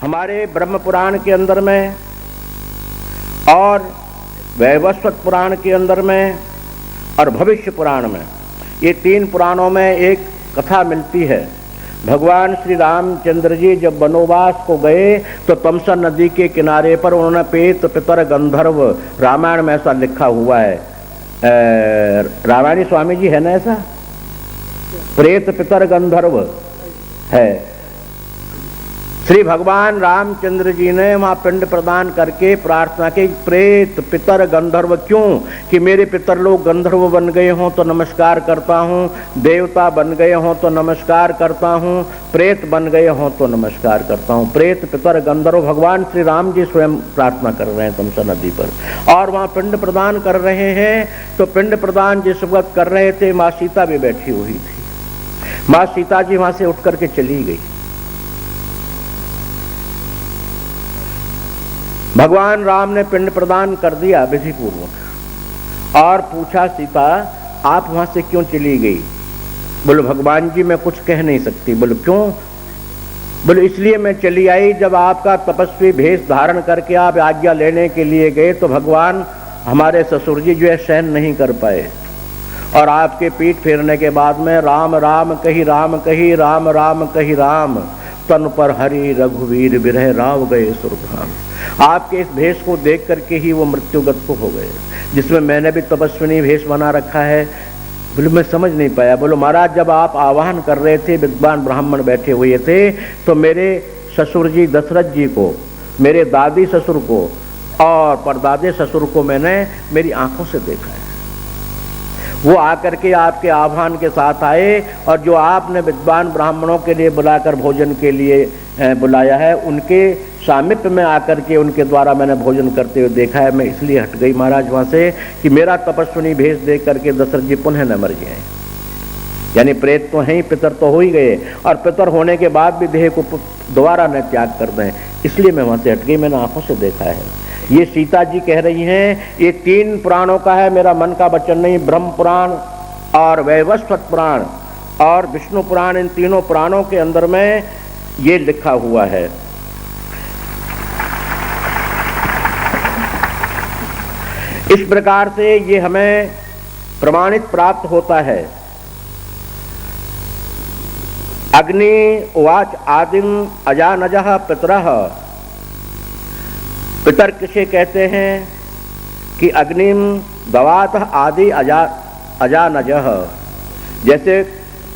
हमारे ब्रह्म पुराण के अंदर में और वैवस्वत पुराण के अंदर में और भविष्य पुराण में, ये 3 पुराणों में एक कथा मिलती है। भगवान श्री रामचंद्र जी जब वनवास को गए तो तमसा नदी के किनारे पर उन्होंने प्रेत पितर गंधर्व, रामायण में ऐसा लिखा हुआ है, रामायणी स्वामी जी है ना ऐसा, प्रेत पितर गंधर्व है। श्री भगवान रामचंद्र जी ने वहाँ पिंड प्रदान करके प्रार्थना की, प्रेत पितर गंधर्व, क्यों कि मेरे पितर लोग गंधर्व बन गए हों तो नमस्कार करता हूँ, देवता बन गए हों तो नमस्कार करता हूँ, प्रेत बन गए हों तो नमस्कार करता हूँ। प्रेत पितर गंधर्व भगवान श्री राम जी स्वयं प्रार्थना कर रहे हैं तमसा नदी पर, और वहाँ पिंड प्रदान कर रहे हैं। तो पिंड प्रदान जिस वक्त कर रहे थे माँ सीता भी बैठी हुई थी। माँ सीता जी वहाँ से उठ करके चली गई। भगवान राम ने पिंड प्रदान कर दिया विधि पूर्वक और पूछा, सीता आप वहां से क्यों चली गई? बोले भगवान जी मैं कुछ कह नहीं सकती। बोले क्यों? बोले इसलिए मैं चली आई, जब आपका तपस्वी भेष धारण करके आप आज्ञा लेने के लिए गए तो भगवान हमारे ससुर जी जो है सहन नहीं कर पाए, और आपके पीठ फेरने के बाद में राम राम कही राम कही, राम राम कही राम, तन पर हरि रघुवीर बिरह राव गए सुरधाम। आपके इस भेष को देख करके ही वो मृत्युगत को हो गए, जिसमें मैंने भी तपस्विनी भेष बना रखा है। बोले मैं समझ नहीं पाया। बोलो महाराज जब आप आवाहन कर रहे थे, विद्वान ब्राह्मण बैठे हुए थे, तो मेरे ससुर जी दशरथ जी को, मेरे दादी ससुर को और परदादे ससुर को मैंने मेरी आंखों से देखा है। वो आकर के आपके आह्वान के साथ आए, और जो आपने विद्वान ब्राह्मणों के लिए बुलाकर भोजन के लिए बुलाया है, उनके सामिप्य में आकर के उनके द्वारा मैंने भोजन करते हुए देखा है। मैं इसलिए हट गई महाराज वहाँ से कि मेरा तपस्विनी भेष देख करके दशरथ जी पुनः न मर जाए। यानी प्रेत तो हैं, पितर तो हो ही गए, और पितर होने के बाद भी देह को दोबारा न त्याग कर दें, इसलिए मैं वहाँ से हट गई। मैंने आंखों से देखा है। ये सीता जी कह रही हैं, ये 3 पुराणों का है, मेरा मन का वचन नहीं। ब्रह्म पुराण और वैवस्वत पुराण और विष्णु पुराण, इन तीनों पुराणों के अंदर में ये लिखा हुआ है। इस प्रकार से ये हमें प्रमाणित प्राप्त होता है। अग्नि उवाच आदिम अजानजः पितरः, पितर किसे कहते हैं कि अग्निम दवातः आदि अजानजः। जैसे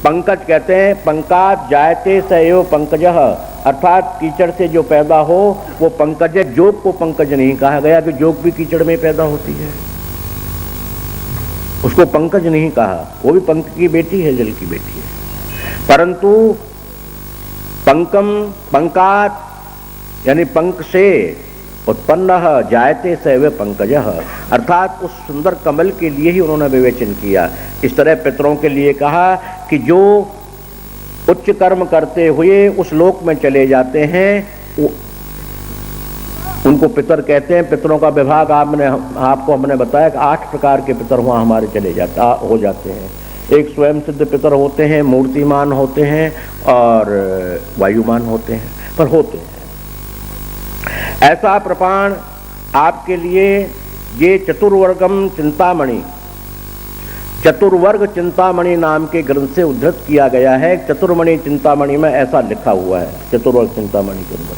पंकज कहते हैं, पंकात जायते स एव पंकजः, अर्थात कीचड़ से जो पैदा हो वो पंकज है। जोग को पंकज नहीं कहा गया कि जोग भी कीचड़ में पैदा होती है, उसको पंकज नहीं कहा। वो भी पंख की बेटी है, जल की बेटी है। परंतु पंकम पंकात यानी पंख से उत्पन्न जायते सैव पंकजः, अर्थात उस सुंदर कमल के लिए ही उन्होंने विवेचन किया। इस तरह पितरों के लिए कहा कि जो उच्च कर्म करते हुए उस लोक में चले जाते हैं उनको पितर कहते हैं। पितरों का विभाग आपको हमने बताया कि 8 प्रकार के पितर वहाँ हमारे हो जाते हैं। एक स्वयं सिद्ध पितर होते हैं, मूर्तिमान होते हैं और वायुमान होते हैं, पर होते हैं। ऐसा प्रमाण आपके लिए ये चतुर्वर्गम चिंतामणि, चतुर्वर्ग चिंतामणि नाम के ग्रंथ से उद्धृत किया गया है। चतुर्मणि चिंतामणि में ऐसा लिखा हुआ है, चतुर्वर्ग चिंतामणि के अंदर,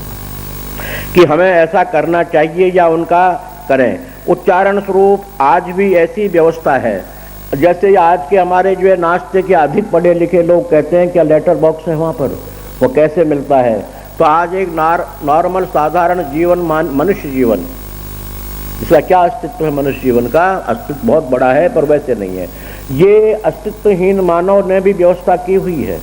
कि हमें ऐसा करना चाहिए या उनका करें। उच्चारण स्वरूप आज भी ऐसी व्यवस्था है, जैसे आज के हमारे जो है नाश्ते के अधिक पढ़े लिखे लोग कहते हैं क्या लेटर बॉक्स है वहाँ पर, वो कैसे मिलता है। तो आज एक नॉर्मल साधारण जीवन, मनुष्य जीवन, इसका क्या अस्तित्व है? मनुष्य जीवन का अस्तित्व बहुत बड़ा है, पर वैसे नहीं है। ये अस्तित्वहीन मानव ने भी व्यवस्था की हुई है।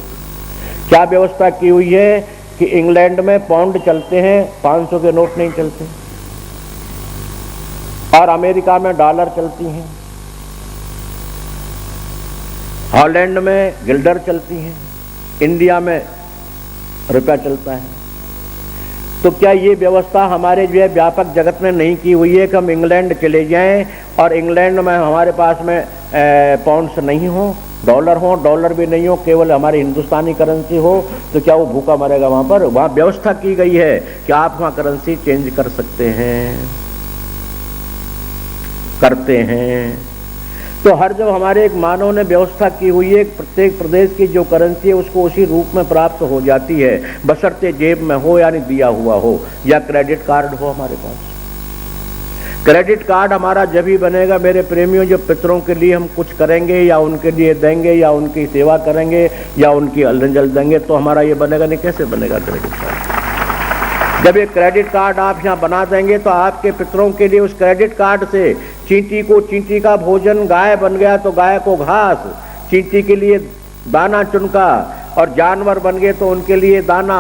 क्या व्यवस्था की हुई है कि इंग्लैंड में पाउंड चलते हैं, 500 के नोट नहीं चलते, और अमेरिका में डॉलर चलती हैं, हॉलैंड में गिल्डर चलती हैं, इंडिया में रुपया चलता है। तो क्या ये व्यवस्था हमारे जो है व्यापक जगत में नहीं की हुई है कि हम इंग्लैंड चले जाएं और इंग्लैंड में हमारे पास में पाउंड्स नहीं हो, डॉलर हो, डॉलर भी नहीं हो, केवल हमारी हिंदुस्तानी करेंसी हो, तो क्या वो भूखा मरेगा वहाँ पर? वहाँ व्यवस्था की गई है कि आप वहाँ करेंसी चेंज कर सकते हैं, करते हैं। तो हर जब हमारे एक मानव ने व्यवस्था की हुई है, प्रत्येक प्रदेश की जो करेंसी है उसको उसी रूप में प्राप्त हो जाती है, बशर्ते जेब में हो यानी दिया हुआ हो, या क्रेडिट कार्ड हो हमारे पास। क्रेडिट कार्ड हमारा जब ही बनेगा मेरे प्रेमियों, जब पितरों के लिए हम कुछ करेंगे या उनके लिए देंगे या उनकी सेवा करेंगे या उनकी अल्लंजल देंगे, तो हमारा ये बनेगा नहीं। कैसे बनेगा क्रेडिट कार्ड? जब एक क्रेडिट कार्ड आप यहाँ बना देंगे तो आपके पितरों के लिए उस क्रेडिट कार्ड से चींटी को चींटी का भोजन, गाय बन गया तो गाय को घास, चींटी के लिए दाना चुनका, और जानवर बन गए तो उनके लिए दाना,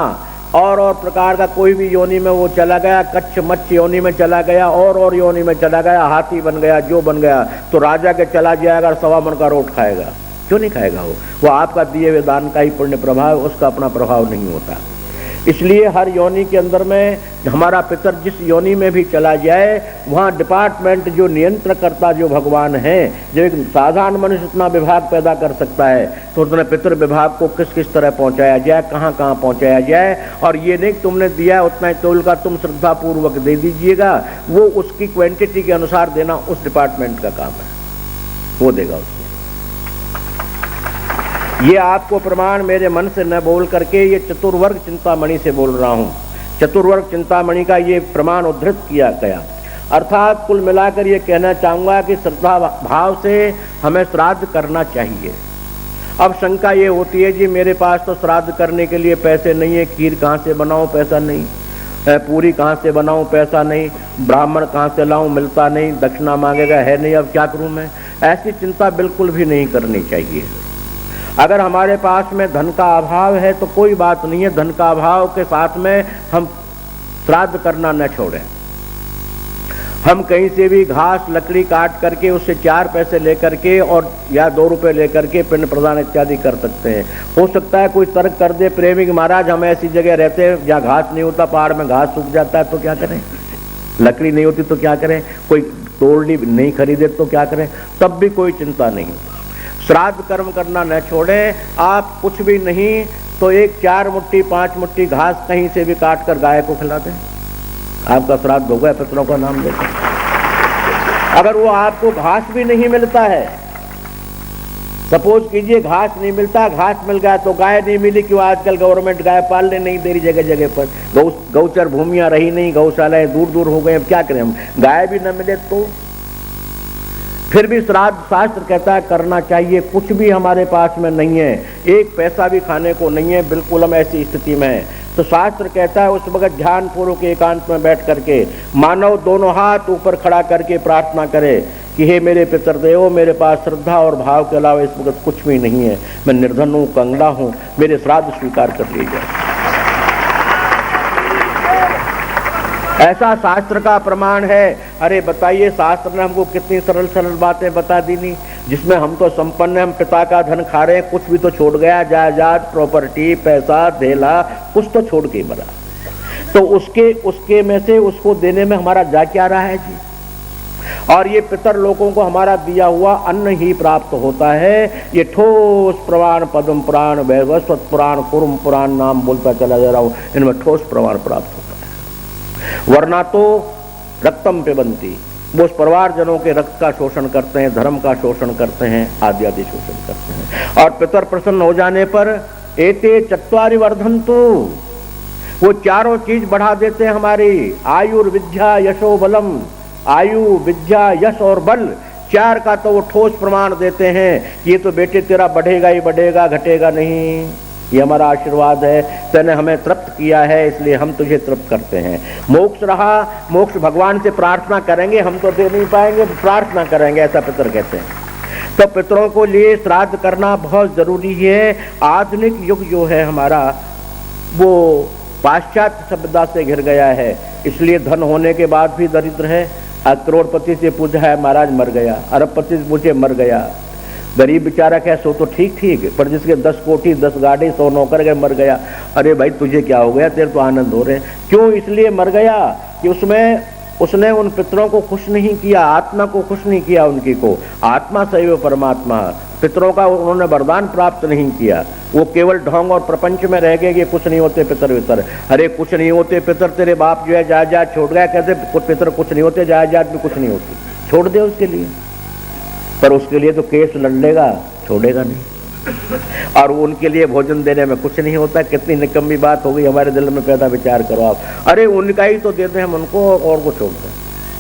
और प्रकार का कोई भी योनि में वो चला गया, कच्छ मच्छ योनि में चला गया, और योनि में चला गया, हाथी बन गया, जो बन गया, तो राजा के चला जाएगा और 1.25 मन का रोट खाएगा। क्यों नहीं खाएगा? वो आपका दिए हुए दान का ही पुण्य प्रभाव, उसका अपना प्रभाव नहीं होता। इसलिए हर योनि के अंदर में हमारा पितर जिस योनि में भी चला जाए, वहाँ डिपार्टमेंट जो नियंत्रण करता जो भगवान है, जब एक साधारण मनुष्य उतना विभाग पैदा कर सकता है तो उतने पितर विभाग को किस किस तरह पहुँचाया जाए, कहाँ कहाँ पहुँचाया जाए। और ये नहीं तुमने दिया उतना ही तोल का तुम श्रद्धा पूर्वक दे दीजिएगा, वो उसकी क्वांटिटी के अनुसार देना उस डिपार्टमेंट का काम है, वो देगा उसको। ये आपको प्रमाण मेरे मन से न बोल करके ये चतुर्वर्ग चिंतामणि से बोल रहा हूँ। चतुर्वर्ग चिंतामणि का ये प्रमाण उद्धृत किया गया। अर्थात कुल मिलाकर ये कहना चाहूँगा कि श्रद्धा भाव से हमें श्राद्ध करना चाहिए। अब शंका ये होती है जी मेरे पास तो श्राद्ध करने के लिए पैसे नहीं है, खीर कहाँ से बनाऊँ, पैसा नहीं, पूरी कहाँ से बनाऊँ, पैसा नहीं, ब्राह्मण कहाँ से लाऊँ, मिलता नहीं, दक्षिणा मांगेगा, है नहीं, अब क्या करूँ मैं। ऐसी चिंता बिल्कुल भी नहीं करनी चाहिए। अगर हमारे पास में धन का अभाव है तो कोई बात नहीं है, धन का अभाव के साथ में हम श्राद्ध करना न छोड़ें। हम कहीं से भी घास लकड़ी काट करके उससे 4 पैसे लेकर के और या 2 रुपए लेकर के पिंड प्रदान इत्यादि कर सकते हैं। हो सकता है कोई तर्क कर दे प्रेमी कि महाराज हम ऐसी जगह रहते हैं जहाँ घास नहीं होता, पहाड़ में घास सूख जाता है, तो क्या करें, लकड़ी नहीं होती तो क्या करें, कोई तोड़नी नहीं खरीदे तो क्या करें, तब भी कोई चिंता नहीं। श्राद्ध कर्म करना न छोड़ें। आप कुछ भी नहीं तो एक 4 मुट्ठी 5 मुट्ठी घास कहीं से भी काट कर गाय को खिला दें, आपका श्राद्ध हो गया, पितरों का नाम लेते। अगर वो आपको घास भी नहीं मिलता है, सपोज कीजिए घास नहीं मिलता, घास मिल गया तो गाय नहीं मिली, क्यों आजकल गवर्नमेंट गाय पालने नहीं दे रही जगह जगह पर, गौचर भूमियां रही नहीं, गौशालाएं दूर दूर हो गए, अब क्या करें हम, गाय भी न मिले तो फिर भी श्राद्ध शास्त्र कहता है करना चाहिए। कुछ भी हमारे पास में नहीं है, 1 पैसा भी खाने को नहीं है, बिल्कुल हम ऐसी स्थिति में हैं, तो शास्त्र कहता है उस वक्त ध्यान पूर्वक एकांत में बैठ करके मानव दोनों हाथ ऊपर खड़ा करके प्रार्थना करे कि हे मेरे पितृदेव, मेरे पास श्रद्धा और भाव के अलावा इस वक्त कुछ भी नहीं है, मैं निर्धन हूँ, कंगला हूँ, मेरे श्राद्ध स्वीकार कर लीजिए। ऐसा शास्त्र का प्रमाण है। अरे बताइए, शास्त्र ने हमको कितनी सरल सरल बातें बता दी नहीं, जिसमें हम तो संपन्न हैं, हम पिता का धन खा रहे हैं, कुछ भी तो छोड़ गया, जायदाद, प्रॉपर्टी, पैसा, धेला, कुछ तो छोड़ के मरा, तो उसके में से उसको देने में हमारा जा क्या रहा है जी। और ये पितर लोगों को हमारा दिया हुआ अन्न ही प्राप्त होता है। ये ठोस प्रमाण पद्म पुराण, वैवस्वत पुराण, कुर्म पुराण नाम बोलता चला जा रहा हूं, इनमें ठोस प्रमाण प्राप्त होता है। वरना तो रक्तम पिबंती, वो उस परिवारजनों के रक्त का शोषण करते हैं, धर्म का शोषण करते हैं, आदि आदि शोषण करते हैं। और पितर प्रसन्न हो जाने पर एते चत्वारि वर्धन्तु, वो चारों चीज बढ़ा देते हैं हमारी, आयुर्विद्या यशो बलम, आयु विद्या यश और बल, 4 का तो वो ठोस प्रमाण देते हैं कि ये तो बेटे तेरा बढ़ेगा ही बढ़ेगा, घटेगा नहीं, ये हमारा आशीर्वाद है, तूने हमें तृप्त किया है इसलिए हम तुझे तृप्त करते हैं। मोक्ष रहा, मोक्ष भगवान से प्रार्थना करेंगे, हम तो दे नहीं पाएंगे, प्रार्थना करेंगे, ऐसा पितर कहते हैं। तो पितरों को लिए श्राद्ध करना बहुत जरूरी है। आधुनिक युग जो है हमारा वो पाश्चात्य सभ्यता से घिर गया है, इसलिए धन होने के बाद भी दरिद्र है। करोड़पति से पूछा है महाराज मर गया, अरबपति से पूछे मर गया, गरीब बेचारा क्या सो तो ठीक ठीक, पर जिसके 10 कोठी 10 गाड़ी 100 नौकर गए मर गया, अरे भाई तुझे क्या हो गया, तेरे तो आनंद हो रहे। क्यों इसलिए मर गया कि उसने उन पितरों को खुश नहीं किया, आत्मा को खुश नहीं किया उनकी को। आत्मा सैव परमात्मा, पितरों का उन्होंने वरदान प्राप्त नहीं किया, वो केवल ढोंग और प्रपंच में रह गए कि कुछ नहीं होते पितर वितर। अरे कुछ नहीं होते पितर, तेरे बाप जो है जायदाद छोड़ गया, कहते कुछ पितर कुछ नहीं होते, जायदाद भी कुछ नहीं होती, छोड़ दे उसके लिए। पर उसके लिए तो केस लड़ लेगा, छोड़ेगा नहीं। और उनके लिए भोजन देने में कुछ नहीं होता। कितनी निकम्मी बात हो गई हमारे दिल में पैदा, विचार करो आप। अरे उनका ही तो देते हैं हम उनको, और को छोड़ते हैं,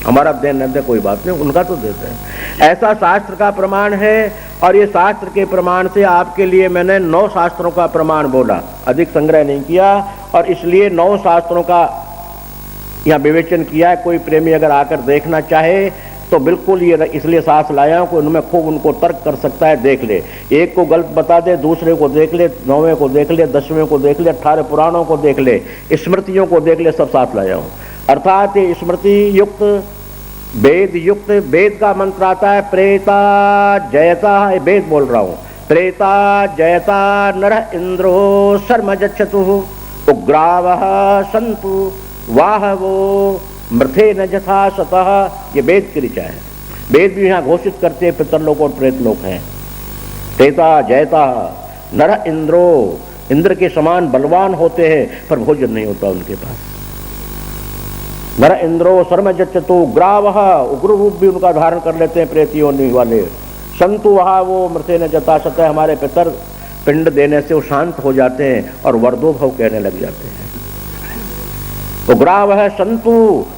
हमारा देन न दे कोई बात नहीं, उनका तो देते हैं। ऐसा शास्त्र का प्रमाण है। और ये शास्त्र के प्रमाण से आपके लिए मैंने 9 शास्त्रों का प्रमाण बोला, अधिक संग्रह नहीं किया, और इसलिए 9 शास्त्रों का यहाँ विवेचन किया है। कोई प्रेमी अगर आकर देखना चाहे तो बिल्कुल ये इसलिए साथ लाया हूं कि उनमें खूब उनको तर्क कर सकता है, देख ले। एक को गलत बता दे, दूसरे को देख ले, 9वें को देख ले, 10वें को देख ले, 18 पुराणों को देख ले, स्मृतियों को देख ले, सब साथ लाया हूं। अर्थात ये स्मृति युक्त, वेद युक्त, वेद का मंत्र आता है प्रेता जयता, वेद बोल रहा हूं, प्रेता जयता नरः इंद्रो शर्म जच्छतु उग्रावः सन्तु वाह वो मृथे न जथा सतः। ये वेद की ऋचा है। वेद भी यहाँ घोषित करते हैं पितरलोक और प्रेतलोक हैं। प्रेता जयता नरः इंद्रो, इंद्र के समान बलवान होते हैं, पर भोजन नहीं होता उनके पास। नरः इंद्रो शर्म जच्छतु उग्रावः, उग्र रूप भी उनका धारण कर लेते हैं प्रेत योनि वाले। संतु वहा वो मृथे न जथा सतः, हमारे पितर पिंड देने से वो शांत हो जाते हैं और वर्दो भव कहने लग जाते हैं। उग्रावः संतु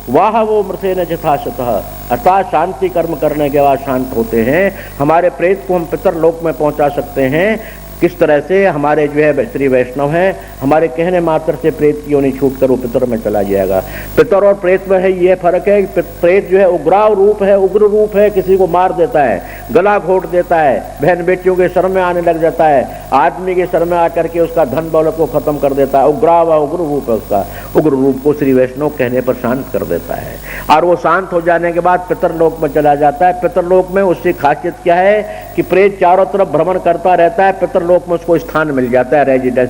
वाह वो मृथे न जथा सतः, अर्थात शांति कर्म करने के बाद शांत होते हैं। हमारे प्रेत को हम पितर लोक में पहुंचा सकते हैं। किस तरह से? हमारे जो है श्री वैष्णव हैं, हमारे कहने मात्र से प्रेत की योनि छूट कर वो पितर में चला जाएगा। पितर और प्रेत में है ये फर्क है कि प्रेत जो है उग्राव रूप है, उग्र रूप है, किसी को मार देता है, गला घोट देता है, बहन बेटियों के सर में आने लग जाता है, आदमी के सर में आकर के उसका धन दौलत को खत्म कर देता है। उग्राव उग्र रूप है उसका। उग्र रूप को श्री वैष्णव कहने पर शांत कर देता है, और वो शांत हो जाने के बाद पितरलोक में चला जाता है। पितरलोक में उसकी खासियत क्या है कि प्रेत चारों तरफ भ्रमण करता रहता है, पितरलोक में उसको स्थान मिल जाता है, रेजिडेंस,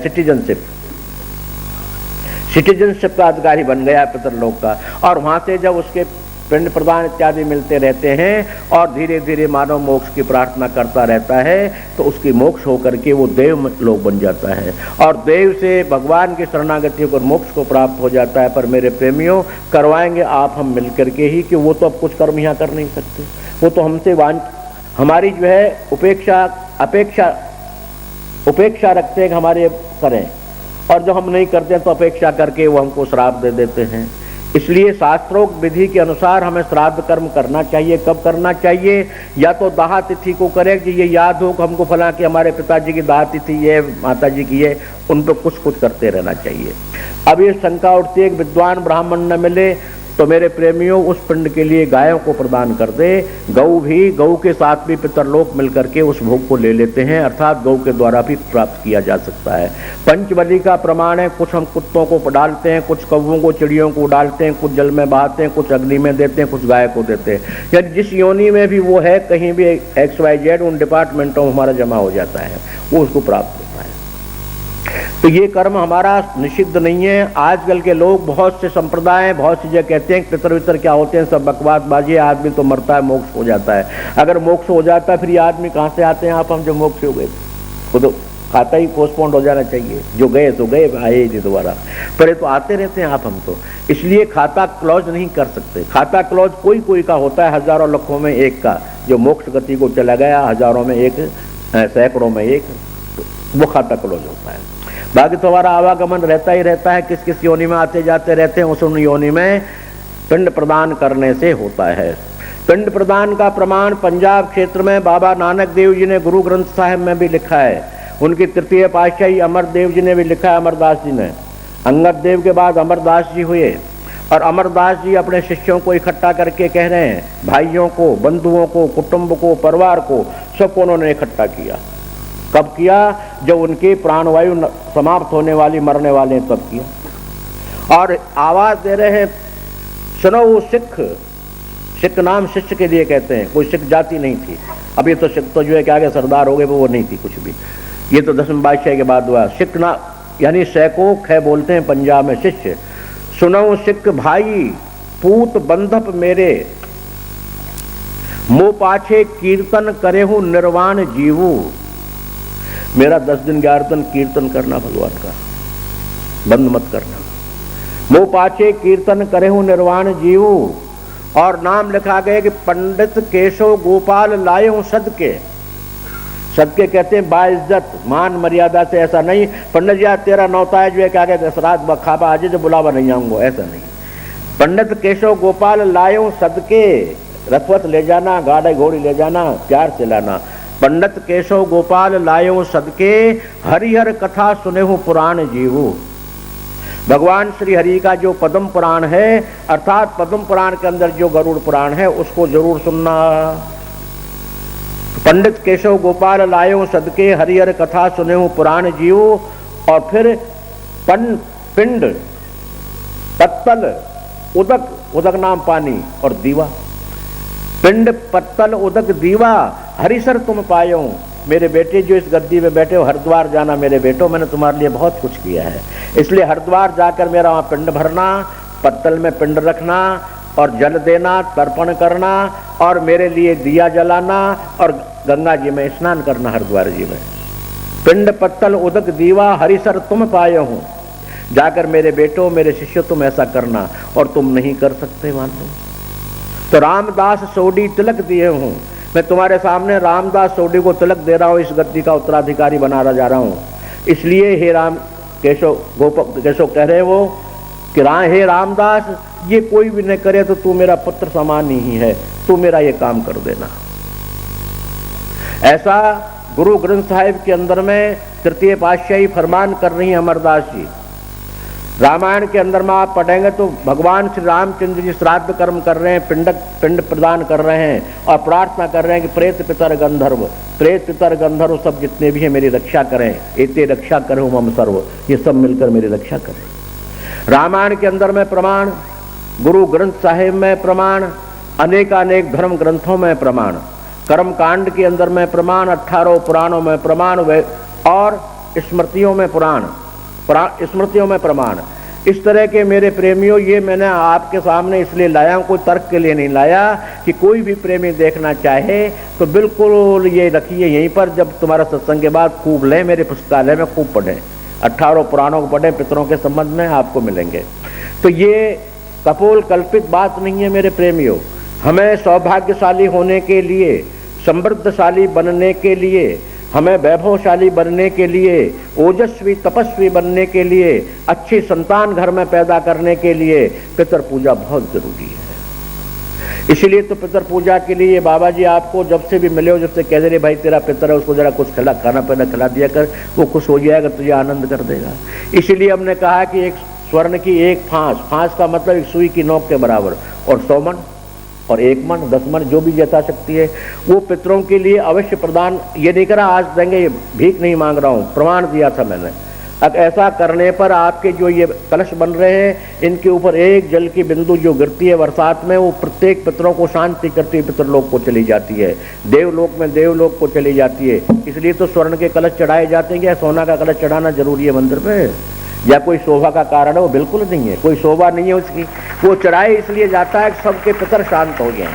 सिटीजनशिप का अधिकारी बन गया पितरलोक का। और वहां से जब उसके पिंड प्रदान इत्यादि मिलते रहते हैं और धीरे धीरे मानव मोक्ष की प्रार्थना करता रहता है, तो उसकी मोक्ष होकर के वो देव लोक बन जाता है, और देव से भगवान की शरणागति होकर मोक्ष को प्राप्त हो जाता है। पर मेरे प्रेमियों, करवाएंगे आप हम मिलकर के ही, कि वो तो अब कुछ कर्म यहाँ कर नहीं सकते, वो तो हमसे हमारी जो है उपेक्षा रखते हैं कि हमारे करें, और जो हम नहीं करते तो अपेक्षा करके वो हमको श्राप दे देते हैं। इसलिए शास्त्रोक्त विधि के अनुसार हमें श्राद्ध कर्म करना चाहिए। कब करना चाहिए? या तो दाह तिथि को करें कि ये याद हो कि हमको फला कि हमारे पिताजी की दाह तिथि ये, माता जी की ये, उन पर कुछ करते रहना चाहिए। अब ये शंका उठती है कि विद्वान ब्राह्मण न मिले, तो मेरे प्रेमियों उस पिंड के लिए गायों को प्रदान कर दे। गऊ के साथ भी पितरलोक मिलकर के उस भोग को ले लेते हैं, अर्थात गऊ के द्वारा भी प्राप्त किया जा सकता है। पंचबली का प्रमाण है, कुछ हम कुत्तों को डालते हैं, कुछ कौवों को, चिड़ियों को डालते हैं, कुछ जल में बहाते हैं, कुछ अग्नि में देते हैं, कुछ गाय को देते हैं। यानी जिस योनि में भी वो है, कहीं भी XYZ उन डिपार्टमेंटों में हमारा जमा हो जाता है, वो उसको प्राप्त होता है। तो ये कर्म हमारा निषिद्ध नहीं है। आजकल के लोग, बहुत से संप्रदाय, बहुत सी जगह कहते हैं पितर वितर क्या होते हैं, सब बकवास बाजी है, आदमी तो मरता है मोक्ष हो जाता है। अगर मोक्ष हो जाता है फिर ये आदमी कहाँ से आते हैं आप? हम जो मोक्ष हो गए वो तो खाता ही पोस्टपोन्ड हो जाना चाहिए, जो गए तो गए, आए ही दोबारा, पर ये तो आते रहते हैं आप हम तो। इसलिए खाता क्लॉज नहीं कर सकते। खाता क्लॉज कोई का होता है, हजारों लाखों में एक का, जो मोक्ष गति को चला गया, हजारों में एक, सैकड़ों में एक, वो खाता क्लोज होता है। बाकी तो हमारा आवागमन रहता ही रहता है, किस किस योनि में आते जाते रहते हैं, उस उन योनि में पिंड प्रदान करने से होता है। पिंड प्रदान का प्रमाण पंजाब क्षेत्र में बाबा नानक देव जी ने गुरु ग्रंथ साहिब में भी लिखा है। उनकी तृतीय पातशाही अमरदेव जी ने भी लिखा है, अमरदास जी ने। अंगद देव के बाद अमरदास जी हुए, और अमरदास जी अपने शिष्यों को इकट्ठा करके कह रहे हैं, भाइयों को, बंधुओं को, कुटुंब को, परिवार को, सबको उन्होंने इकट्ठा किया। कब किया? जब उनकी प्राणवायु समाप्त होने वाली, मरने वाले हैं, तब किया। और आवाज दे रहे हैं, सुनो सिख, सिख नाम शिष्य के लिए कहते हैं, कोई सिख जाति नहीं थी। अब ये तो सिख तो जो है कि आगे सरदार हो गए, वो नहीं थी कुछ भी। ये तो 10वें बादशाह के बाद हुआ। सिख ना यानी सैको खे बोलते हैं पंजाब में शिष्य। सुनो सिख भाई पूत बंधप मेरे, मो पाछे कीर्तन करे हूं निर्वाण जीवू। मेरा 10 दिन 11 दिन कीर्तन करना भगवान का, बंद मत करना। मो पाछे कीर्तन करे हूं निर्वाण जीवू। और नाम लिखा गया कि पंडित केशव गोपाल लाए हूं सदके। सदके कहते हैं बाइज्जत मान मर्यादा से, ऐसा नहीं पंडित जी तेरा नौता है जो है क्या कहते हैं रात बखाबा आज जो बुलावा नहीं आऊंगा, ऐसा नहीं। पंडित केशव गोपाल लाए हूं सदके, रथवत ले जाना, गाड़ी घोड़ी ले जाना, प्यार से लाना। पंडित केशव गोपाल लाए हूं सदके, हरिहर कथा सुने हूं पुराण जीवू। भगवान श्री हरि का जो पद्म पुराण है, अर्थात पद्म पुराण के अंदर जो गरुड़ पुराण है, उसको जरूर सुनना। पंडित केशव गोपाल लायो सदके, हरिहर कथा सुने हूं पुराण जीव। और फिर पिंड पत्तल उदक, उदक नाम पानी और दीवा, पिंड पत्तल उदक दीवा, हरिसर तुम पायो। मेरे बेटे जो इस गद्दी में बैठे हो, हरिद्वार जाना मेरे बेटो, मैंने तुम्हारे लिए बहुत कुछ किया है, इसलिए हरिद्वार जाकर मेरा वहां पिंड भरना, पत्तल में पिंड रखना और जल देना, तर्पण करना और मेरे लिए दिया जलाना और गंगा जी में स्नान करना, हरिद्वार जी में। पिंड पत्तल उदक दीवा, हरिसर तुम पाए हूं। जाकर मेरे बेटो मेरे शिष्य तुम ऐसा करना, और तुम नहीं कर सकते मान लो तो रामदास सोडी तिलक दिए हूं। मैं तुम्हारे सामने रामदास सोडी को तिलक दे रहा हूं, इस गद्दी का उत्तराधिकारी बना जा रहा हूं। इसलिए हे राम केशव केशव कह रहे वो कि हे रामदास, ये कोई भी न करे तो तू मेरा पुत्र समान ही है, तू मेरा ये काम कर देना। ऐसा गुरु ग्रंथ साहिब के अंदर में तृतीय पातशाही फरमान कर रही है अमरदास जी। रामायण के अंदर में आप पढ़ेंगे तो भगवान श्री रामचंद्र जी श्राद्ध कर्म कर रहे हैं, पिंड प्रदान कर रहे हैं और प्रार्थना कर रहे हैं कि प्रेत पितर गंधर्व सब जितने भी हैं मेरी रक्षा करें, एते रक्षा करो मम सर्व, ये सब मिलकर मेरी रक्षा करें। रामायण के अंदर में प्रमाण, गुरु ग्रंथ साहिब में प्रमाण, अनेकानेक धर्म ग्रंथों में प्रमाण, कर्म कांड के अंदर में प्रमाण, 18 पुराणों में प्रमाण और स्मृतियों में स्मृतियों में प्रमाण। इस तरह के मेरे प्रेमियों, ये मैंने आपके सामने इसलिए लाया हूं, कोई तर्क के लिए नहीं लाया, कि कोई भी प्रेमी देखना चाहे तो बिल्कुल ये रखिए यहीं पर, जब तुम्हारा सत्संग के बाद खूब लें, मेरे पुस्तकालय में खूब पढ़ें, 18 पुराणों को पढ़ें, पितरों के संबंध में आपको मिलेंगे। तो ये कपोल कल्पित बात नहीं है मेरे प्रेमियों। हमें सौभाग्यशाली होने के लिए, समृद्धशाली बनने के लिए, हमें वैभवशाली बनने के लिए, ओजस्वी तपस्वी बनने के लिए, अच्छी संतान घर में पैदा करने के लिए पितर पूजा बहुत जरूरी है। इसलिए तो पितर पूजा के लिए बाबा जी आपको जब से भी मिले हो, जब से कह दे रहे भाई तेरा पितर है, उसको जरा कुछ खाना पीना खिला दिया कर, वो खुश हो जाएगा, तुझे आनंद कर देगा। इसीलिए हमने कहा कि एक स्वर्ण की एक फांस का मतलब एक सुई की नोक के बराबर, और 100 मन और 1 मन 10 मन जो भी यथाशक्ति है वो पितरों के लिए अवश्य प्रदान। ये नहीं करा आज देंगे, भीख नहीं मांग रहा हूं, प्रमाण दिया था मैंने। अब ऐसा करने पर आपके जो ये कलश बन रहे हैं, इनके ऊपर एक जल की बिंदु जो गिरती है बरसात में, वो प्रत्येक पितरों को शांति करती है, पितरलोक को चली जाती है, देवलोक में देवलोक को चली जाती है। इसलिए तो स्वर्ण के कलश चढ़ाए जाते हैं। क्या सोना का कलश चढ़ाना जरूरी है मंदिर पे, या कोई शोभा का कारण है? वो बिल्कुल नहीं है, कोई शोभा नहीं है उसकी। वो चढ़ाए इसलिए जाता है कि सबके पितर शांत हो जाएं।